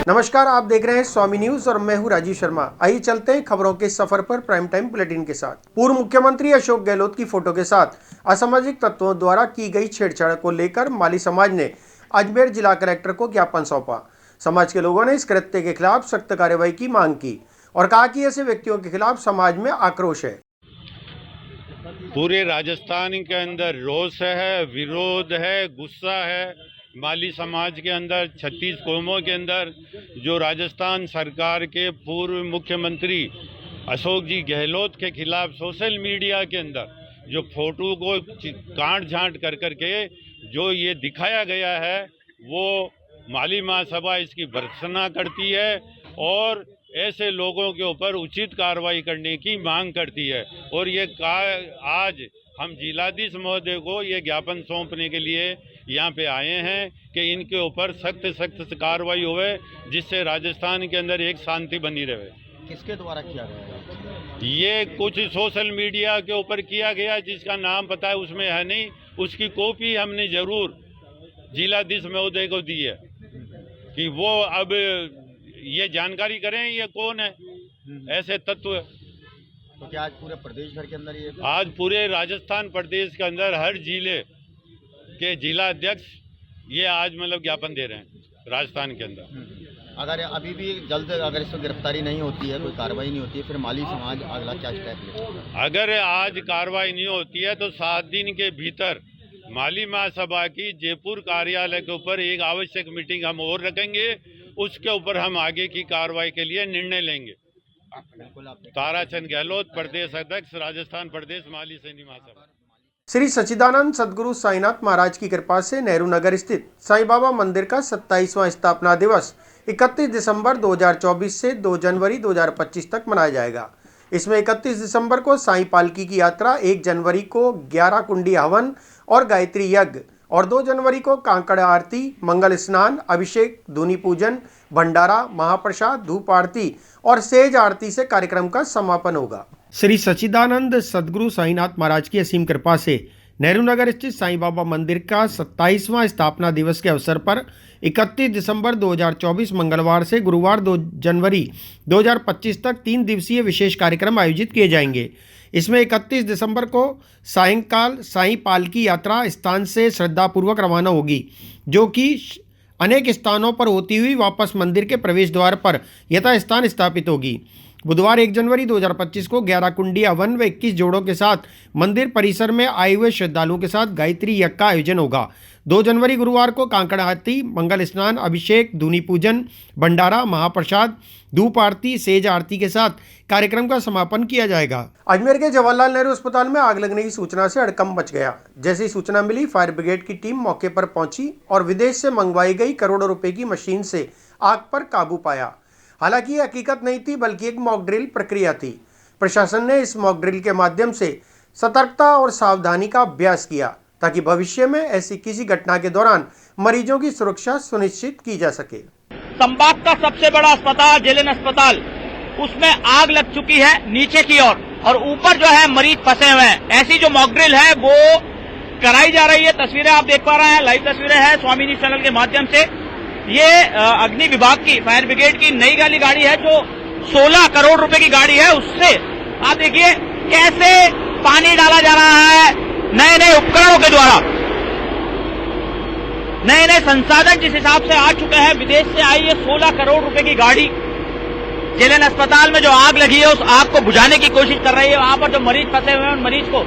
नमस्कार, आप देख रहे हैं स्वामी न्यूज और मैं हूं राजीव शर्मा। आइए चलते हैं खबरों के सफर पर प्राइम टाइम बुलेटिन के साथ। पूर्व मुख्यमंत्री अशोक गहलोत की फोटो के साथ असामाजिक तत्वों द्वारा की गई छेड़छाड़ को लेकर माली समाज ने अजमेर जिला कलेक्टर को ज्ञापन सौंपा। समाज के लोगों ने इस कृत्य के खिलाफ सख्त कार्रवाई की मांग की और कहा कि ऐसे व्यक्तियों के खिलाफ समाज में आक्रोश है। पूरे राजस्थान के अंदर रोष है, विरोध है, गुस्सा है। माली समाज के अंदर 36 कौमों के अंदर जो राजस्थान सरकार के पूर्व मुख्यमंत्री अशोक जी गहलोत के खिलाफ सोशल मीडिया के अंदर जो फोटो को काट छांट कर करके जो ये दिखाया गया है, वो माली महासभा इसकी भर्त्सना करती है और ऐसे लोगों के ऊपर उचित कार्रवाई करने की मांग करती है। और ये आज हम जिलाधीश महोदय को ये ज्ञापन सौंपने के लिए यहाँ पे आए हैं कि इनके ऊपर सख्त कार्रवाई होवे, जिससे राजस्थान के अंदर एक शांति बनी रहे। किसके द्वारा किया गया है? ये कुछ सोशल मीडिया के ऊपर किया गया, जिसका नाम पता है उसमें है नहीं। उसकी कॉपी हमने जरूर जिलाधीश महोदय को दी है कि वो अब ये जानकारी करें ये कौन है ऐसे तत्व। तो क्या आज पूरे प्रदेश भर के अंदर ये आज पूरे राजस्थान प्रदेश के अंदर हर जिले के जिला अध्यक्ष ये आज मतलब ज्ञापन दे रहे हैं राजस्थान के अंदर। अगर अभी भी जल्द अगर इस पर गिरफ्तारी नहीं होती है, कोई कार्रवाई नहीं होती है, फिर माली समाज अगला क्या स्टेप लेगा? अगर आज कार्रवाई नहीं होती है तो 7 दिन के भीतर माली महासभा की जयपुर कार्यालय के ऊपर एक आवश्यक मीटिंग हम और रखेंगे। उसके ऊपर हम आगे की कार्रवाई के लिए निर्णय लेंगे। ताराचंद गहलोत, प्रदेश अध्यक्ष, राजस्थान प्रदेश माली सैनी महासभा। श्री सच्चिदानंद सदगुरु साईनाथ महाराज की कृपा से नेहरू नगर स्थित साईं बाबा मंदिर का 27वां स्थापना दिवस 31 दिसंबर 2024 से 2 जनवरी 2025 तक मनाया जाएगा। इसमें 31 दिसंबर को साईं पालकी की यात्रा, 1 जनवरी को 11 कुंडी हवन और गायत्री यज्ञ और 2 जनवरी को कांकड़ आरती, मंगल स्नान, अभिषेक, धूनी पूजन, भंडारा, महाप्रसाद, धूप आरती और सेज आरती से कार्यक्रम का समापन होगा। श्री सच्चिदानंद सदगुरु साईनाथ महाराज की असीम कृपा से नेहरू नगर स्थित साईं बाबा मंदिर का 27वां स्थापना दिवस के अवसर पर 31 दिसंबर 2024 मंगलवार से गुरुवार 2 जनवरी 2025 तक 3 दिवसीय विशेष कार्यक्रम आयोजित किए जाएंगे। इसमें 31 दिसंबर को सायंकाल साईं पालकी यात्रा स्थान से श्रद्धापूर्वक रवाना होगी, जो कि अनेक स्थानों पर होती हुई वापस मंदिर के प्रवेश द्वार पर यथास्थान स्थापित होगी। बुधवार 1 जनवरी 2025 को 11 कुंडी हवन व 21 जोड़ों के साथ मंदिर परिसर में आए हुए श्रद्धालुओं के साथ गायत्री यज्ञ का आयोजन होगा। 2 जनवरी गुरुवार को कांकड़ आरती, मंगल स्नान, अभिषेक, धूनी पूजन, भंडारा, महाप्रसाद, धूप आरती, सेज आरती के साथ कार्यक्रम का समापन किया जाएगा। अजमेर के जवाहरलाल नेहरू अस्पताल में आग लगने की सूचना से हड़कंप मच गया। जैसी सूचना मिली, फायर ब्रिगेड की टीम मौके पर पहुंची और विदेश से मंगवाई गई करोड़ों रुपए की मशीन से आग पर काबू पाया। हालांकि ये हकीकत नहीं थी, बल्कि एक मॉक ड्रिल प्रक्रिया थी। प्रशासन ने इस मॉक ड्रिल के माध्यम से सतर्कता और सावधानी का अभ्यास किया, ताकि भविष्य में ऐसी किसी घटना के दौरान मरीजों की सुरक्षा सुनिश्चित की जा सके। संभाग का सबसे बड़ा अस्पताल जेएलएन अस्पताल, उसमें आग लग चुकी है नीचे की ओर और ऊपर जो है मरीज फंसे हुए हैं। ऐसी जो मॉक ड्रिल है वो कराई जा रही है। तस्वीरें आप देख पा रहे हैं, लाइव तस्वीरें हैं स्वामी न्यूज चैनल के माध्यम से। ये अग्नि विभाग की, फायर ब्रिगेड की नई वाली गाड़ी है, जो 16 करोड़ रुपए की गाड़ी है। उससे आप देखिए कैसे पानी डाला जा रहा है नए नए उपकरणों के द्वारा। नए नए संसाधन जिस हिसाब से आ चुके हैं, विदेश से आई ये 16 करोड़ रुपए की गाड़ी जेएलएन अस्पताल में जो आग लगी है उस आग को बुझाने की कोशिश कर रही है। वहां पर जो मरीज फंसे हुए हैं उन मरीज को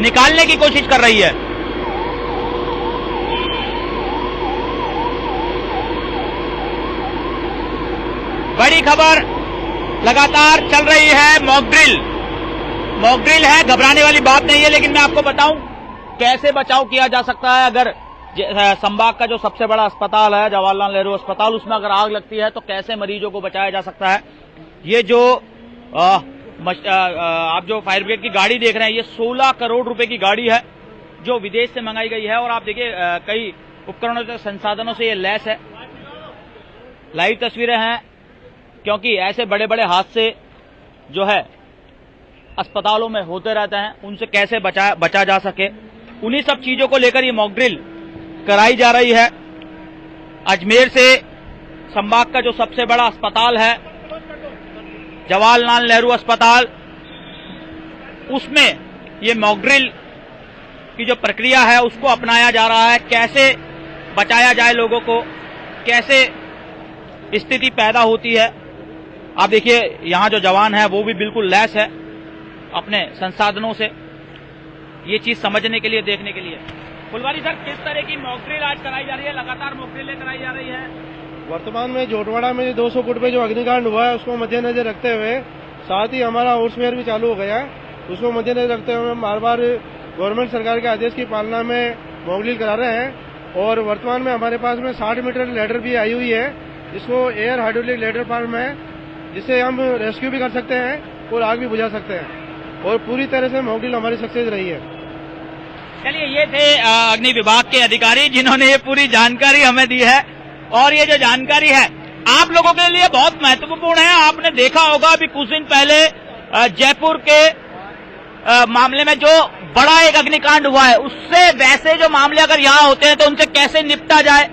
निकालने की कोशिश कर रही है। बड़ी खबर लगातार चल रही है। मॉक ड्रिल है, घबराने वाली बात नहीं है। लेकिन मैं आपको बताऊं कैसे बचाव किया जा सकता है। अगर संभाग का जो सबसे बड़ा अस्पताल है जवाहरलाल नेहरू अस्पताल, उसमें अगर आग लगती है तो कैसे मरीजों को बचाया जा सकता है। ये जो आप जो फायर ब्रिगेड की गाड़ी देख रहे हैं, ये 16 करोड़ रुपए की गाड़ी है जो विदेश से मंगाई गई है। और आप देखिए कई उपकरणों के संसाधनों से ये लैस है। लाइव तस्वीरें हैं, क्योंकि ऐसे बड़े बड़े हादसे जो है अस्पतालों में होते रहते हैं, उनसे कैसे बचा जा सके, उन्हीं सब चीजों को लेकर ये मॉक ड्रिल कराई जा रही है। अजमेर से संभाग का जो सबसे बड़ा अस्पताल है जवाहरलाल नेहरू अस्पताल, उसमें ये मॉक ड्रिल की जो प्रक्रिया है उसको अपनाया जा रहा है। कैसे बचाया जाए लोगों को, कैसे स्थिति पैदा होती है। आप देखिए यहाँ जो जवान है वो भी बिल्कुल लैस है अपने संसाधनों से, ये चीज समझने के लिए, देखने के लिए। फुलवारी सर, किस तरह की मॉक ड्रिल आज कराई जा रही है? लगातार मॉक ड्रिलें कराई जा रही है। वर्तमान में जोटवाड़ा में 200 फुट पे जो अग्निकांड हुआ है उसको मद्देनजर रखते हुए, साथ ही हमारा हाउस फेयर भी चालू हो गया है, उसको मद्देनजर रखते हुए हम बार बार गवर्नमेंट सरकार के आदेश की पालना में मॉक ड्रिल करा रहे हैं। और वर्तमान में हमारे पास में 60 मीटर लेडर भी आई हुई है, जिसको एयर हाइड्रोलिक लेडर फार्म है, जिससे हम रेस्क्यू भी कर सकते हैं और आग भी बुझा सकते हैं। और पूरी तरह से मॉक ड्रिल हमारी सक्सेस रही है। चलिए, ये थे अग्नि विभाग के अधिकारी जिन्होंने ये पूरी जानकारी हमें दी है। और ये जो जानकारी है आप लोगों के लिए बहुत महत्वपूर्ण है। आपने देखा होगा अभी कुछ दिन पहले जयपुर के मामले में जो बड़ा एक अग्निकांड हुआ है, उससे वैसे जो मामले अगर यहाँ होते हैं तो उनसे कैसे निपटा जाए,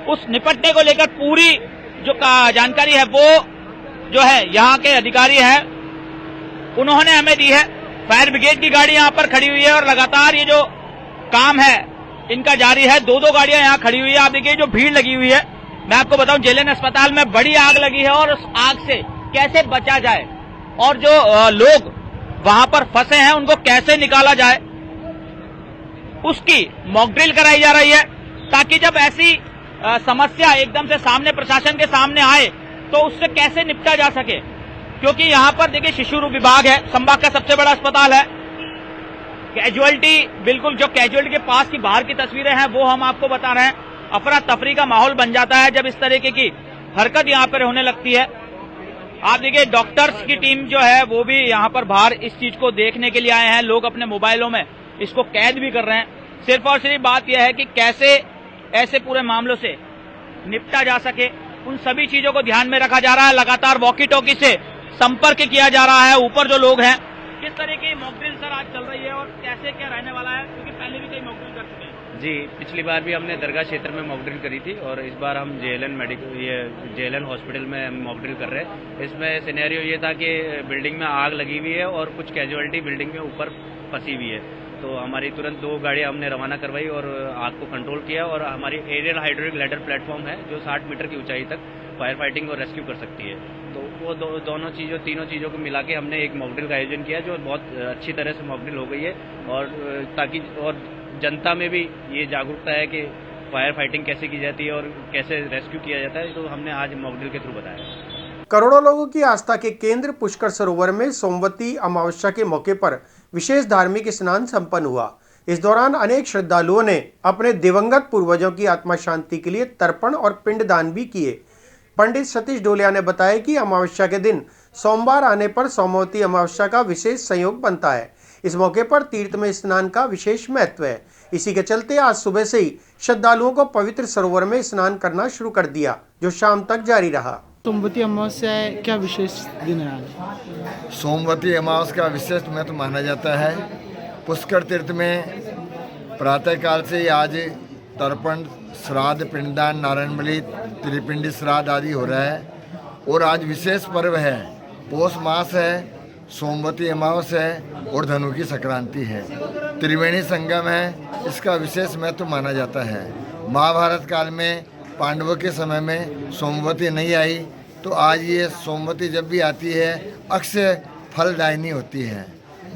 उस निपटने को लेकर पूरी जो जानकारी है वो जो है यहाँ के अधिकारी है उन्होंने हमें दी है। फायर ब्रिगेड की गाड़ी यहाँ पर खड़ी हुई है और लगातार ये जो काम है इनका जारी है। 2-2 गाड़ियां यहाँ खड़ी हुई है। आप देखिए जो भीड़ लगी हुई है। मैं आपको बताऊं, जेएलएन अस्पताल में बड़ी आग लगी है और उस आग से कैसे बचा जाए और जो लोग वहां पर फंसे हैं उनको कैसे निकाला जाए, उसकी मॉक ड्रिल कराई जा रही है, ताकि जब ऐसी समस्या एकदम से सामने प्रशासन के सामने आए तो उससे कैसे निपटा जा सके। क्योंकि यहाँ पर देखिए शिशु रोग विभाग है, संभाग का सबसे बड़ा अस्पताल है। कैजुअलिटी, बिल्कुल जो कैजुअलिटी के पास की बाहर की तस्वीरें हैं वो हम आपको बता रहे हैं। अफरा तफरी का माहौल बन जाता है जब इस तरीके की हरकत यहाँ पर होने लगती है। आप देखिए डॉक्टर्स की टीम जो है वो भी यहाँ पर बाहर इस चीज को देखने के लिए आए हैं। लोग अपने मोबाइलों में इसको कैद भी कर रहे हैं। सिर्फ और सिर्फ बात यह है कि कैसे ऐसे पूरे मामलों से निपटा जा सके, उन सभी चीजों को ध्यान में रखा जा रहा है। लगातार वॉकी टॉकी से संपर्क किया जा रहा है। ऊपर जो लोग हैं, किस तरह की मॉक ड्रिल सर आज चल रही है और कैसे क्या रहने वाला है, क्योंकि पहले भी कई मॉक ड्रिल कर चुके हैं। जी, पिछली बार भी हमने दरगाह क्षेत्र में मॉक ड्रिल करी थी और इस बार हम जेएलएन हॉस्पिटल में हम मॉक ड्रिल कर रहे हैं। इसमें सिनेरियो ये था कि बिल्डिंग में आग लगी हुई है और कुछ कैजुअलिटी बिल्डिंग में ऊपर फंसी हुई है, तो हमारी तुरंत 2 गाड़ियां हमने रवाना करवाई और आग को कंट्रोल किया। और हमारी एरियल हाइड्रोलिक लेडर प्लेटफॉर्म है जो 60 मीटर की ऊंचाई तक फायर फाइटिंग और रेस्क्यू कर सकती है। तो वो दोनों चीज़ों, तीनों चीज़ों को मिला के हमने एक मॉक ड्रिल का आयोजन किया जो बहुत अच्छी तरह से मॉक ड्रिल हो गई है। और ताकि और जनता में भी ये जागरूकता है कि फायर फाइटिंग कैसे की जाती है और कैसे रेस्क्यू किया जाता है, तो हमने आज मॉक ड्रिल के थ्रू बताया। करोड़ों लोगों की आस्था के केंद्र पुष्कर सरोवर में सोमवती अमावस्या के मौके पर विशेष धार्मिक स्नान संपन्न हुआ। इस दौरान अनेक श्रद्धालुओं ने अपने दिवंगत पूर्वजों की आत्मा शांति के लिए तर्पण और पिंडदान भी किए। पंडित सतीश ढोलिया ने बताया कि अमावस्या के दिन सोमवार आने पर सोमवती अमावस्या का विशेष संयोग बनता है। इस मौके पर तीर्थ में स्नान का विशेष महत्व है। इसी के चलते आज सुबह से ही श्रद्धालुओं को पवित्र सरोवर में स्नान करना शुरू कर दिया, जो शाम तक जारी रहा। सोमवती अमावस्या क्या विशेष दिन है आज? सोमवती अमावस्या का विशेष महत्व माना जाता है। पुष्कर तीर्थ में प्रातःकाल से ही आज तर्पण, श्राद्ध, पिंडदान, नारायण बलि, त्रिपिंडी श्राद्ध आदि हो रहा है। और आज विशेष पर्व है, पौष मास है, सोमवती अमावस्या है और धनु की संक्रांति है, त्रिवेणी संगम है। इसका विशेष महत्व माना जाता है। महाभारत काल में पांडवों के समय में सोमवती नहीं आई, तो आज ये सोमवती जब भी आती है अक्षय फलदायिनी होती है।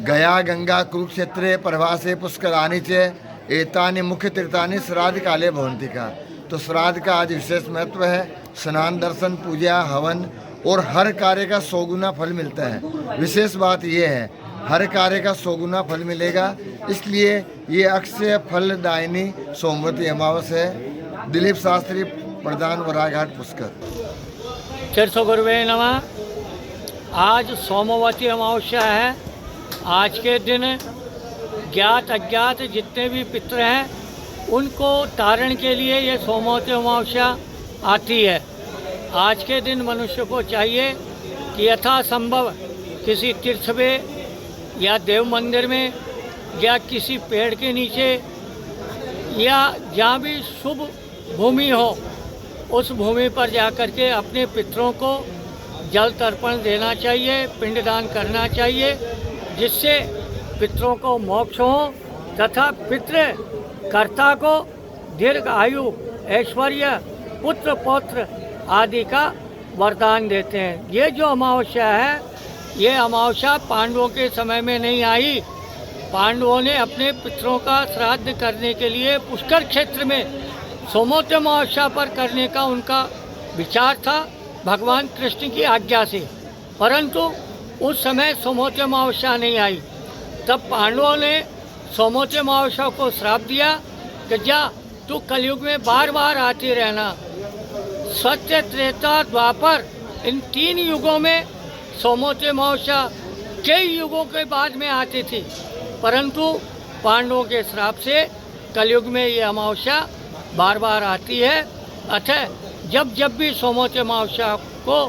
गया गंगा कुरुक्षेत्रे प्रभासे पुष्कराणि च एतानि मुख्य तीर्थानि श्राद्ध काले भवन्ति का। तो श्राद्ध का आज विशेष महत्व है। स्नान, दर्शन, पूजा, हवन और हर कार्य का 100 गुना फल मिलता है। विशेष बात यह है, हर कार्य का 100 गुना फल मिलेगा, इसलिए ये अक्षय फलदायिनी सोमवती अमावस्या है। दिलीप शास्त्री, प्रधान, वराघाट, पुष्कर। 400 गुरुवे नमः। आज सोमवती अमावस्या है। आज के दिन ज्ञात अज्ञात जितने भी पितृ हैं उनको तारण के लिए ये सोमवती अमावस्या आती है। आज के दिन मनुष्य को चाहिए कि यथासंभव किसी तीर्थ में या देव मंदिर में या किसी पेड़ के नीचे या जहाँ भी शुभ भूमि हो उस भूमि पर जाकर के अपने पितरों को जल तर्पण देना चाहिए, पिंडदान करना चाहिए, जिससे पितरों को मोक्ष हो तथा पितृ कर्ता को दीर्घ आयु, ऐश्वर्य, पुत्र पौत्र आदि का वरदान देते हैं। ये जो अमावस्या है, ये अमावस्या पांडवों के समय में नहीं आई। पांडवों ने अपने पितरों का श्राद्ध करने के लिए पुष्कर क्षेत्र में सोमवती अमावस्या पर करने का उनका विचार था, भगवान कृष्ण की आज्ञा से, परंतु उस समय सोमवती अमावस्या नहीं आई। तब पांडवों ने सोमवती अमावस्या को श्राप दिया कि जा तू कलयुग में बार बार आती रहना। सत्य, त्रेता, द्वापर, इन 3 युगों में सोमवती अमावस्या कई युगों के बाद में आती थी, परंतु पांडवों के श्राप से कलयुग में ये अमावस्या बार बार आती है। अतः जब जब भी सोमवती अमावस्या को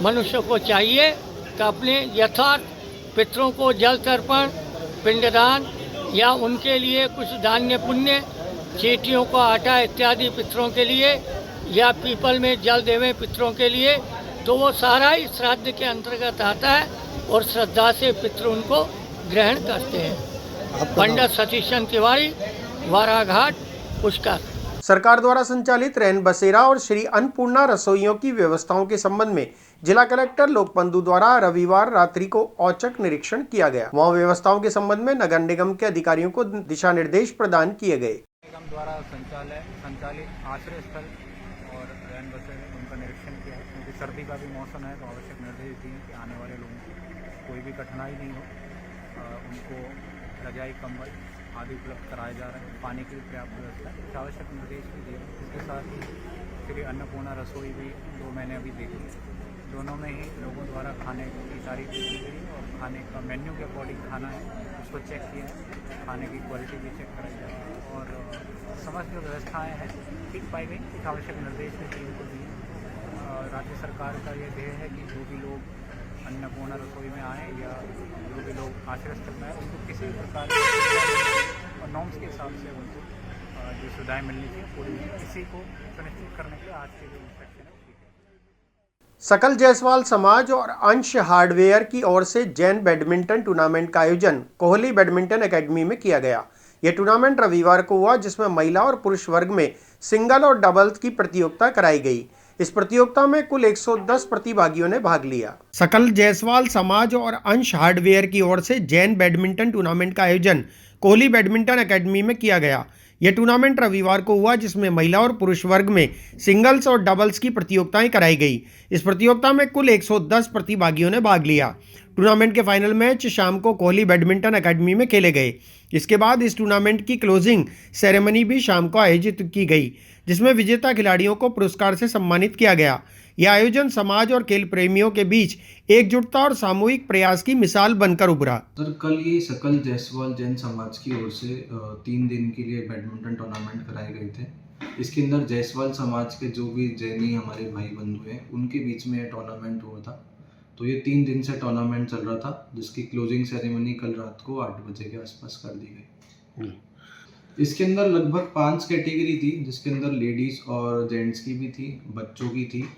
मनुष्य को चाहिए कि अपने यथार्थ पितरों को जल तर्पण, पिंडदान या उनके लिए कुछ धान्य पुण्य, चींटियों को आटा इत्यादि पितरों के लिए, या पीपल में जल देवें पितरों के लिए, तो वो सारा ही श्राद्ध के अंतर्गत आता है और श्रद्धा से पितृ उनको ग्रहण करते हैं। पंडित सतीशन तिवारी, वाराघाट, पुष्कर। सरकार द्वारा संचालित रैन बसेरा और श्री अन्नपूर्णा रसोइयों की व्यवस्थाओं के संबंध में जिला कलेक्टर लोकबंधु द्वारा रविवार रात्रि को औचक निरीक्षण किया गया। वहां व्यवस्थाओं के संबंध में नगर निगम के अधिकारियों को दिशा निर्देश प्रदान किए गए। निगम द्वारा संचालित आश्रय स्थल और रैन बसेरे उनका निरीक्षण किया है, क्योंकि सर्दी का भी मौसम है, तो आवश्यक निर्देश दिए कि आने वाले लोगों को कोई भी कठिनाई नहीं हो, उनको रजाई, कंबल आदि उपलब्ध कराए जा रहे हैं। पानी की भी पर्याप्त व्यवस्था है, आवश्यक निर्देश भी दिए। इसके साथ ही श्री अन्नपूर्णा रसोई भी 2 महीने अभी देखी, दोनों में ही लोगों द्वारा खाने की तारीफ की गई और खाने का मेन्यू के अकॉर्डिंग खाना है उसको चेक किया है, खाने की क्वालिटी भी चेक कराई जाए और समस्त जो व्यवस्थाएँ हैं ठीक पाई गई। कुछ आवश्यक निर्देश भी टीम को दिए। राज्य सरकार का ये ध्येय है कि जो भी लोग अन्नपूर्णा रसोई में आए या जो भी लोग आश्रय स्थल में आए, उनको किसी भी प्रकार के और नॉर्म्स के हिसाब से उनको जो सुविधाएं मिलनी चाहिए पूरी, इसी को सुनिश्चित करने के लिए आज के जो इंस्ट्रक्शन है। सकल जायसवाल समाज और अंश हार्डवेयर की ओर से जैन बैडमिंटन टूर्नामेंट का आयोजन कोहली बैडमिंटन एकेडमी में किया गया। यह टूर्नामेंट रविवार को हुआ, जिसमें महिला और पुरुष वर्ग में सिंगल और डबल्स की प्रतियोगिता कराई गई। इस प्रतियोगिता में कुल 110 प्रतिभागियों ने भाग लिया। सकल जायसवाल समाज और अंश हार्डवेयर की ओर से जैन बैडमिंटन टूर्नामेंट का आयोजन कोहली बैडमिंटन एकेडमी में किया गया। यह टूर्नामेंट रविवार को हुआ, जिसमें महिला और पुरुष वर्ग में सिंगल्स और डबल्स की प्रतियोगिताएं कराई गई। इस प्रतियोगिता में कुल 110 प्रतिभागियों ने भाग लिया। टूर्नामेंट के फाइनल मैच शाम को कोहली बैडमिंटन एकेडमी में खेले गए। इसके बाद इस टूर्नामेंट की क्लोजिंग सेरेमनी भी शाम को आयोजित की गई, जिसमें विजेता खिलाड़ियों को पुरस्कार से सम्मानित किया गया। यह आयोजन समाज और खेल प्रेमियों के बीच एकजुटता और सामूहिक प्रयास की मिसाल बनकर उभरा। सर, कल ये सकल जायसवाल जैन समाज की ओर से 3 दिन के लिए बैडमिंटन टूर्नामेंट कराए गए थे। इसके अंदर जायसवाल समाज के जो भी जैनी हमारे भाई बंधु हैं, उनके बीच में टूर्नामेंट हुआ था। तो ये 3 दिन से टूर्नामेंट चल रहा था, जिसकी क्लोजिंग सेरेमनी कल रात को 8 बजे के आसपास कर दी गई। इसके अंदर लगभग 5 कैटेगरी थी, जिसके अंदर लेडीज़ और जेंट्स की भी थी, बच्चों की थी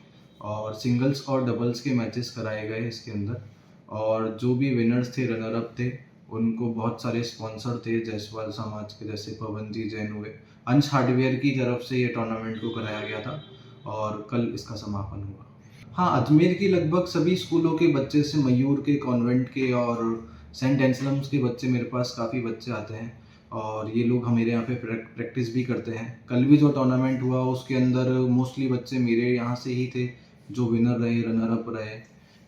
और सिंगल्स और डबल्स के मैचेस कराए गए इसके अंदर। और जो भी विनर्स थे, रनर अप थे, उनको बहुत सारे स्पॉन्सर थे जायसवाल समाज के, जैसे पवन जी जैन हुए। अंश हार्डवेयर की तरफ से ये टूर्नामेंट को कराया गया था और कल इसका समापन हुआ। हाँ, अजमेर की लगभग सभी स्कूलों के बच्चे से मयूर के, कॉन्वेंट के और सेंट एंसलम्स के बच्चे, मेरे पास काफ़ी बच्चे आते हैं और ये लोग हमारे यहाँ पे प्रैक्टिस भी करते हैं। कल भी जो टूर्नामेंट हुआ उसके अंदर मोस्टली बच्चे मेरे यहाँ से ही थे जो विनर रहे, रनर अप रहे।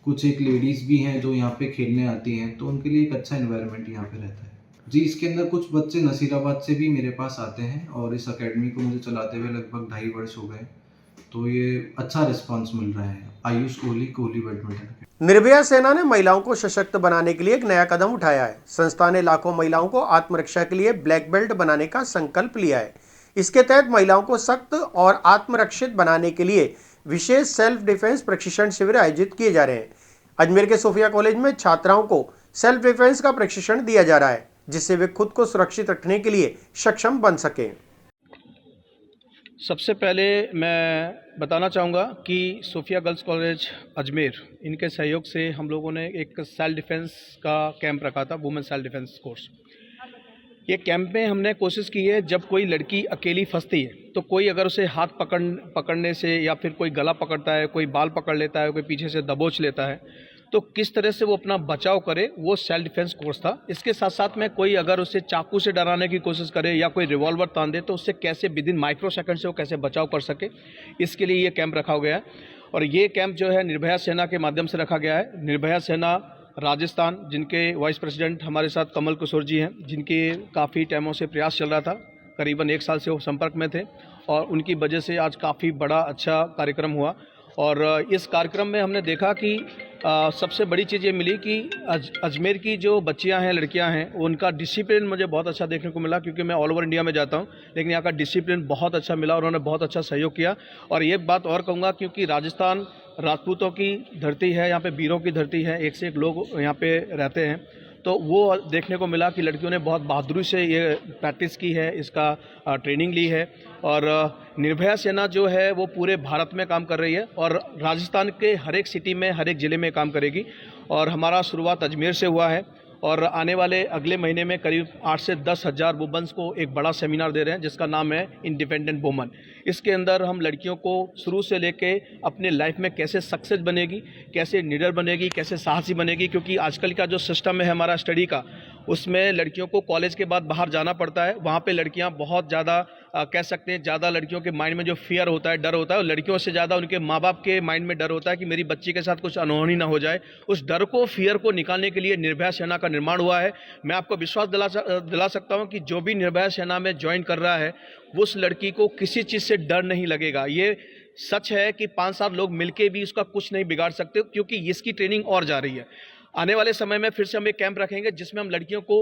कुछ एक लेडीज़ भी हैं जो यहाँ पे खेलने आती हैं, तो उनके लिए एक अच्छा एनवायरनमेंट यहाँ पे रहता है। जी, इसके अंदर कुछ बच्चे नसीराबाद से भी मेरे पास आते हैं और इस अकेडमी को मुझे चलाते हुए लगभग 2.5 वर्ष हो गए, तो ये अच्छा रिस्पांस मिल रहा है। आयुष कोहली बैडमिंटन। निर्भया सेना ने महिलाओं को सशक्त बनाने के लिए एक नया कदम उठाया है। संस्था ने लाखों महिलाओं को आत्मरक्षा के लिए ब्लैक बेल्ट बनाने का संकल्प लिया है। इसके तहत महिलाओं को सख्त और आत्मरक्षित बनाने के लिए विशेष सेल्फ डिफेंस प्रशिक्षण शिविर आयोजित किए जा रहे हैं। अजमेर के सोफिया कॉलेज में छात्राओं को सेल्फ डिफेंस का प्रशिक्षण दिया जा रहा है, जिससे वे खुद को सुरक्षित रखने के लिए सक्षम बन सकें। सबसे पहले मैं बताना चाहूँगा कि सोफिया गर्ल्स कॉलेज अजमेर इनके सहयोग से हम लोगों ने एक सेल्फ डिफेंस का कैंप रखा था, वुमेन सेल्फ डिफेंस कोर्स। ये कैंप में हमने कोशिश की है, जब कोई लड़की अकेली फंसती है तो कोई अगर उसे हाथ पकड़ने से या फिर कोई गला पकड़ता है, कोई बाल पकड़ लेता है, कोई पीछे से दबोच लेता है, तो किस तरह से वो अपना बचाव करे, वो सेल्फ डिफेंस कोर्स था। इसके साथ साथ में कोई अगर उसे चाकू से डराने की कोशिश करे या कोई रिवॉल्वर तान दे तो उससे कैसे विद इन माइक्रो सेकंड से वो कैसे बचाव कर सके, इसके लिए ये कैंप रखा गया है। और ये कैंप जो है निर्भया सेना के माध्यम से रखा गया है। निर्भया सेना राजस्थान, जिनके वाइस प्रेसिडेंट हमारे साथ कमल किशोर जी हैं, जिनके काफ़ी टाइमों से प्रयास चल रहा था, करीबन 1 साल से वो संपर्क में थे और उनकी वजह से आज काफ़ी बड़ा अच्छा कार्यक्रम हुआ। और इस कार्यक्रम में हमने देखा कि सबसे बड़ी चीज़ ये मिली कि अजमेर की जो बच्चियां हैं, लड़कियां हैं, उनका डिसिप्लिन मुझे बहुत अच्छा देखने को मिला, क्योंकि मैं ऑल ओवर इंडिया में जाता हूं, लेकिन यहाँ का डिसिप्लिन बहुत अच्छा मिला और उन्होंने बहुत अच्छा सहयोग किया। और ये बात और कहूँगा, क्योंकि राजस्थान राजपूतों की धरती है, यहाँ पे वीरों की धरती है, एक से एक लोग यहाँ पे रहते हैं, तो वो देखने को मिला कि लड़कियों ने बहुत बहादुरी से ये प्रैक्टिस की है, इसका ट्रेनिंग ली है। और निर्भया सेना जो है वो पूरे भारत में काम कर रही है और राजस्थान के हर एक सिटी में, हर एक ज़िले में काम करेगी। और हमारा शुरुआत अजमेर से हुआ है और आने वाले अगले महीने में करीब 8 से 10 हज़ार वुमेन्स को एक बड़ा सेमिनार दे रहे हैं, जिसका नाम है इंडिपेंडेंट वुमन। इसके अंदर हम लड़कियों को शुरू से लेके अपने लाइफ में कैसे सक्सेस बनेगी, कैसे निडर बनेगी, कैसे साहसी बनेगी, क्योंकि आजकल का जो सिस्टम है हमारा स्टडी का, उसमें लड़कियों को कॉलेज के बाद बाहर जाना पड़ता है। वहाँ पे लड़कियाँ बहुत ज़्यादा कह सकते हैं, ज़्यादा लड़कियों के माइंड में जो फियर होता है, डर होता है, और लड़कियों से ज़्यादा उनके माँ बाप के माइंड में डर होता है कि मेरी बच्ची के साथ कुछ अनहोनी ना हो जाए। उस डर को, फियर को निकालने के लिए निर्भया सेना का निर्माण हुआ है। मैं आपको विश्वास दिला सकता हूँ कि जो भी निर्भया सेना में ज्वाइन कर रहा है, उस लड़की को किसी चीज़ से डर नहीं लगेगा। ये सच है कि 5-7 लोग मिलके भी उसका कुछ नहीं बिगाड़ सकते, क्योंकि इसकी ट्रेनिंग और जा रही है। आने वाले समय में फिर से हम एक कैंप रखेंगे, जिसमें हम लड़कियों को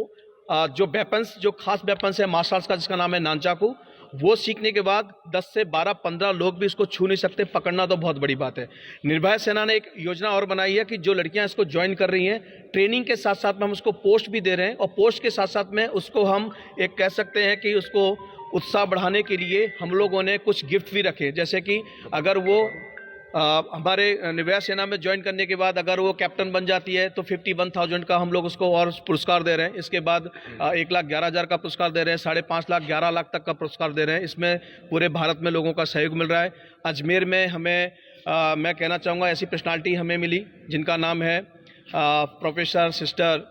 जो वेपन्स, जो खास वेपन्स है मार्शल आर्ट्स का, जिसका नाम है नानचाकू, वो सीखने के बाद 10 से 12-15 लोग भी इसको छू नहीं सकते। पकड़ना तो बहुत बड़ी बात है। निर्भया सेना ने एक योजना और बनाई है कि जो लड़कियां इसको ज्वाइन कर रही हैं, ट्रेनिंग के साथ साथ में हम उसको पोस्ट भी दे रहे हैं, और पोस्ट के साथ साथ में उसको हम एक कह सकते हैं कि उसको उत्साह बढ़ाने के लिए हम लोगों ने कुछ गिफ्ट भी रखे। जैसे कि अगर वो हमारे निर्भया सेना में ज्वाइन करने के बाद अगर वो कैप्टन बन जाती है तो 51,000 का हम लोग उसको और पुरस्कार दे रहे हैं। इसके बाद 1,11,000 का पुरस्कार दे रहे हैं, 5.5 लाख 11 लाख तक का पुरस्कार दे रहे हैं। इसमें पूरे भारत में लोगों का सहयोग मिल रहा है। अजमेर में हमें मैं कहना चाहूँगा ऐसी पर्सनालिटी हमें मिली जिनका नाम है प्रोफेसर सिस्टर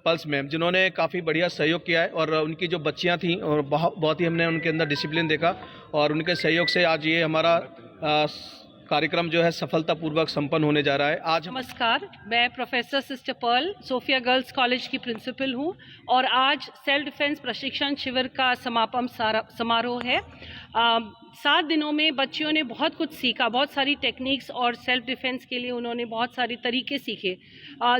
पल्स मैम, जिन्होंने काफ़ी बढ़िया सहयोग किया है। और उनकी जो बच्चियाँ थीं और बहुत ही हमने उनके अंदर डिसिप्लिन देखा, और उनके सहयोग से आज ये हमारा कार्यक्रम जो है सफलतापूर्वक संपन्न होने जा रहा है। आज नमस्कार, मैं professor sister Pearl Sophia girls college की प्रिंसिपल हूँ और आज सेल्फ डिफेंस प्रशिक्षण शिविर का समापन समारोह है। 7 दिनों में बच्चियों ने बहुत कुछ सीखा, बहुत सारी टेक्निक्स, और सेल्फ डिफेंस के लिए उन्होंने बहुत सारे तरीके सीखे।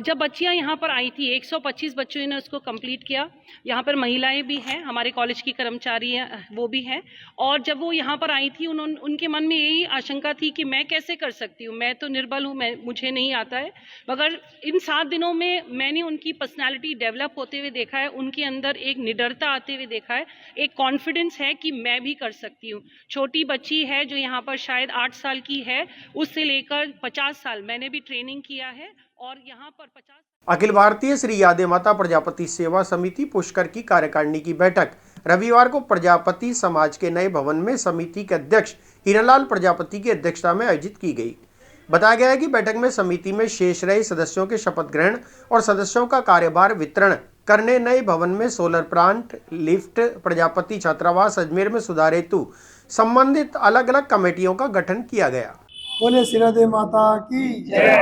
जब बच्चियां यहाँ पर आई थी, 125 बच्चों ने उसको कंप्लीट किया। यहाँ पर महिलाएं भी हैं, हमारे कॉलेज की कर्मचारी हैं, वो भी हैं। और जब वो यहाँ पर आई थी, उनके मन में यही आशंका थी कि मैं कैसे कर सकती हूँ, मैं तो निर्बल हूँ, मुझे नहीं आता है। मगर इन 7 दिनों में मैंने उनकी पर्सनैलिटी डेवलप होते हुए देखा है, उनके अंदर एक निडरता आते हुए देखा है, एक कॉन्फिडेंस है कि मैं भी कर सकती हूँ। छोटी बच्ची है जो यहाँ पर शायद 8 साल की है, उससे लेकर 50 साल मैंने भी ट्रेनिंग किया है, और यहाँ पर 50। अखिल भारतीय श्री यादे माता प्रजापति सेवा समिति पुष्कर की कार्यकारिणी की बैठक रविवार को प्रजापति समाज के नए भवन में समिति के अध्यक्ष हीरालाल प्रजापति की अध्यक्षता में आयोजित की गई। बताया गया है कि बैठक में समिति में शेष रहे सदस्यों के शपथ ग्रहण और सदस्यों का कार्यभार वितरण करने, नए भवन में सोलर प्लांट, लिफ्ट, प्रजापति छात्रावास अजमेर में सुधार हेतु संबंधित अलग अलग कमेटियों का गठन किया गया। बोले श्रीराधे माता की जय,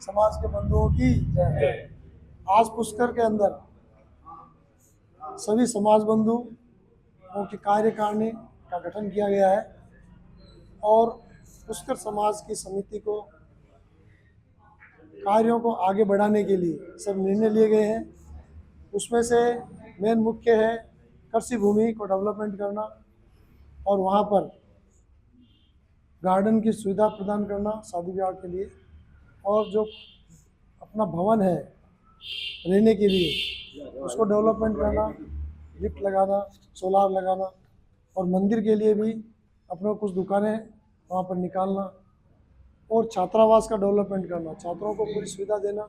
समाज के बंधुओं की जय। आज पुष्कर के अंदर सभी समाज बंधुओं की कार्यकारिणी का गठन किया गया है और पुष्कर समाज की समिति को कार्यों को आगे बढ़ाने के लिए सब निर्णय लिए गए हैं। उसमें से मेन मुख्य है कृषि भूमि को डेवलपमेंट करना और वहाँ पर गार्डन की सुविधा प्रदान करना शादी विवाह के लिए, और जो अपना भवन है रहने के लिए उसको डेवलपमेंट करना, लिफ्ट लगाना, सोलार लगाना, और मंदिर के लिए भी अपने को कुछ दुकानें वहाँ पर निकालना और छात्रावास का डेवलपमेंट करना, छात्रों को पूरी सुविधा देना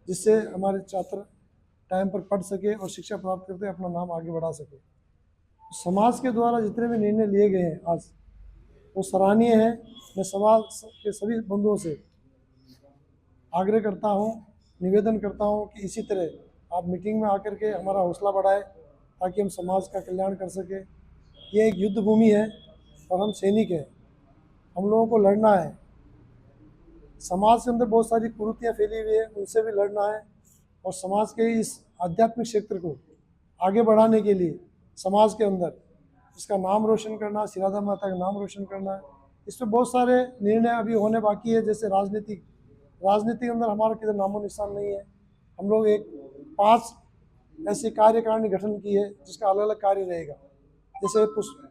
जिससे हमारे छात्र टाइम पर पढ़ सके और शिक्षा प्राप्त करते अपना नाम आगे बढ़ा सके। समाज के द्वारा जितने भी निर्णय लिए गए हैं आज वो सराहनीय है। मैं समाज के सभी बंधुओं से आग्रह करता हूँ, निवेदन करता हूँ कि इसी तरह आप मीटिंग में आकर के हमारा हौसला बढ़ाएं ताकि हम समाज का कल्याण कर सके। ये एक युद्ध भूमि है और हम सैनिक हैं, हम लोगों को लड़ना है। समाज के अंदर बहुत सारी कुरीतियाँ फैली हुई है, उनसे भी लड़ना है और समाज के इस आध्यात्मिक क्षेत्र को आगे बढ़ाने के लिए समाज के अंदर इसका नाम रोशन करना, श्रीराधा माता का नाम रोशन करना है। इसमें बहुत सारे निर्णय अभी होने बाकी है, जैसे राजनीति के अंदर हमारा किधर नामो निशान नहीं है। हम लोग 5 ऐसी कार्यकारिणी गठन की है जिसका अलग अलग कार्य रहेगा। जैसे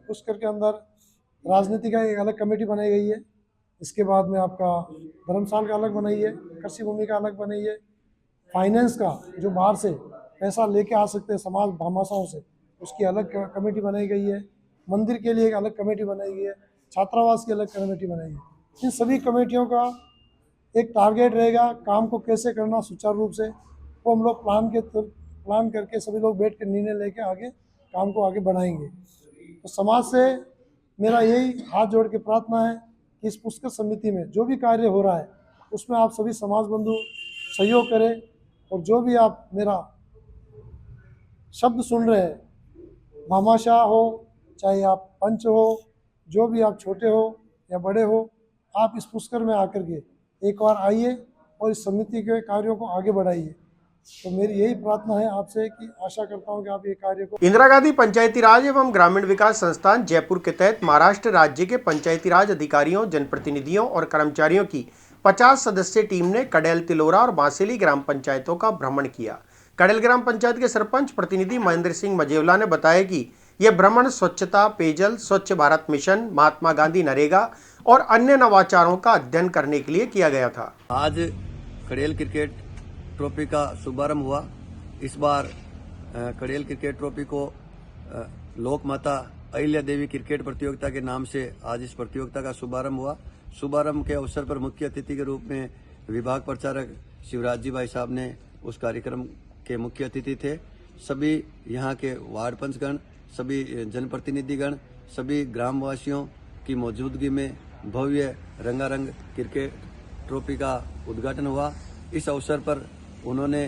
पुष्कर के अंदर राजनीति का एक अलग कमेटी बनाई गई है, इसके बाद में आपका धर्मशाला का अलग बनाई है, कृषि भूमि का अलग बनाई है, फाइनेंस का जो बाहर से पैसा लेके आ सकते हैं समाज भामाशाहों से उसकी अलग कमेटी बनाई गई है, मंदिर के लिए एक अलग कमेटी बनाई गई है, छात्रावास की अलग कमेटी बनाई है। इन सभी कमेटियों का एक टारगेट रहेगा, काम को कैसे करना सुचारू रूप से, वो हम लोग प्लान करके सभी लोग बैठ कर निर्णय लेके आगे काम को आगे बढ़ाएंगे। तो समाज से मेरा यही हाथ जोड़ के प्रार्थना है कि इस पुष्कर समिति में जो भी कार्य हो रहा है उसमें आप सभी समाज बंधु सहयोग करें और जो भी आप मेरा शब्द सुन रहे हैं, भामाशाह हो चाहे आप पंच हो, जो भी आप छोटे हो या बड़े हो, आप इस पुष्कर में आकर के एक बार आइए और इस समिति के कार्यों को आगे बढ़ाइए। तो मेरी यही प्रार्थना है आपसे कि आशा करता हूं कि आप ये कार्य को। इंदिरा गांधी पंचायती राज एवं ग्रामीण विकास संस्थान जयपुर के तहत महाराष्ट्र राज्य के पंचायती राज अधिकारियों, जनप्रतिनिधियों और कर्मचारियों की 50 सदस्यीय टीम ने कडेल, तिलोरा और बांसेली ग्राम पंचायतों का भ्रमण किया। कडेल ग्राम पंचायत के सरपंच प्रतिनिधि महेंद्र सिंह मजेवला ने बताया कि यह भ्रमण स्वच्छता, पेयजल, स्वच्छ भारत मिशन, महात्मा गांधी नरेगा और अन्य नवाचारों का अध्ययन करने के लिए किया गया था। आज कडेल क्रिकेट ट्रॉफी का शुभारंभ हुआ। इस बार कडेल क्रिकेट ट्रॉफी को लोक माता अहिल्या देवी क्रिकेट प्रतियोगिता के नाम से आज इस प्रतियोगिता का शुभारंभ हुआ। शुभारंभ के अवसर पर मुख्य अतिथि के रूप में विभाग प्रचारक शिवराज जी भाई साहब ने उस कार्यक्रम के मुख्य अतिथि थे। सभी यहाँ के वार्ड पंचगण, सभी जनप्रतिनिधिगण, सभी ग्रामवासियों की मौजूदगी में भव्य रंगारंग क्रिकेट ट्रॉफी का उद्घाटन हुआ। इस अवसर पर उन्होंने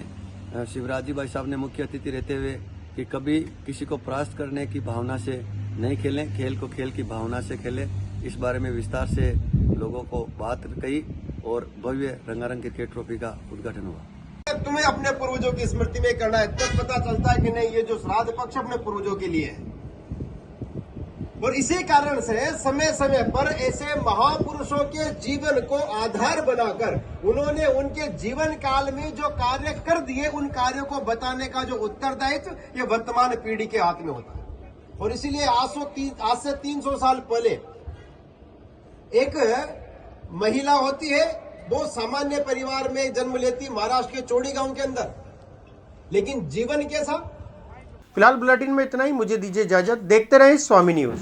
शिवराज जी भाई साहब ने मुख्य अतिथि रहते हुए कि कभी किसी को परास्त करने की भावना से नहीं खेलें, खेल को खेल की भावना से खेलें, इस बारे में विस्तार से लोगों को बात कही और भव्य रंगारंग क्रिकेट ट्रॉफी का उद्घाटन हुआ। तुम्हें अपने पूर्वजों की स्मृति में करना है, तब पता चलता है कि नहीं ये जो श्राद्ध पक्ष अपने पूर्वजों के लिए है। और इसी कारण से समय समय पर ऐसे महापुरुषों के जीवन को आधार बनाकर उन्होंने उनके जीवन काल में जो कार्य कर दिए उन कार्यों को बताने का जो उत्तरदायित्व ये वर्तमान पीढ़ी के हाथ में होता है। और इसीलिए आज से 300 साल पहले एक महिला होती है, वो सामान्य परिवार में जन्म लेती महाराष्ट्र के चोड़ी गांव के अंदर, लेकिन जीवन कैसा। फिलहाल बुलेटिन में इतना ही, मुझे दीजिए इजाजत। देखते रहें स्वामी न्यूज।